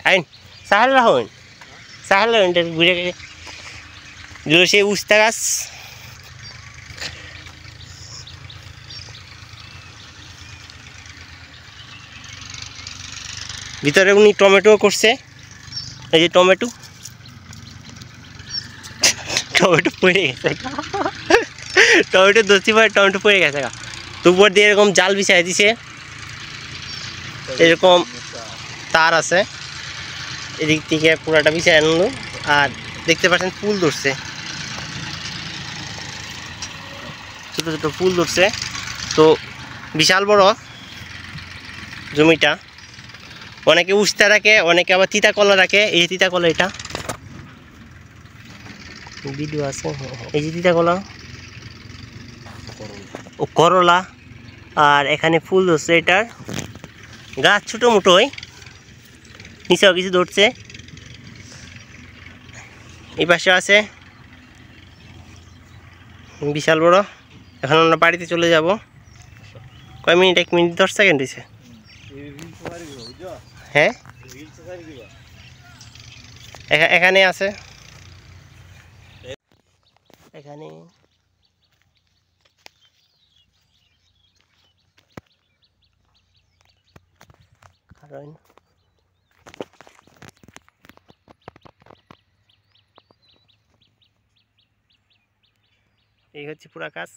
আইন সাহাল রাখুন সাহাল রাখুন ঘুরে এগুলো সেই উস্তা গাছ ভিতরে উনি টমেটো করছে এই যে টমেটো টমেটো পড়ে গেছে টমেটো দোষী পরে টমেটো পড়ে গেছে তো উপর দিয়ে এরকম জাল বিছাই দিছে এরকম তার আছে এদিক থেকে পুরাটা বিছাই আনলো আর দেখতে পাচ্ছেন ফুল ধরছে ছোট ছোট ফুল ধরছে তো বিশাল বড় জমিটা অনেকে উস্তা রাখে অনেকে আবার তিতা কলা রাখে এই তিতা কলা এটা ভিডিও আছে এই যে তিতা কলা ও করলা আর এখানে ফুল ধরছে এটার গাছ ছোটো মোটোই নিচেও কিছু ধরছে এই পাশে আছে বিশাল বড় এখন আমরা বাড়িতে চলে যাব কয় মিনিট 1 মিনিট 10 সেকেন্ড দিছে হ্যাঁ এখানে আছে এখানে কারণ এই হচ্ছে পুরা কাজ।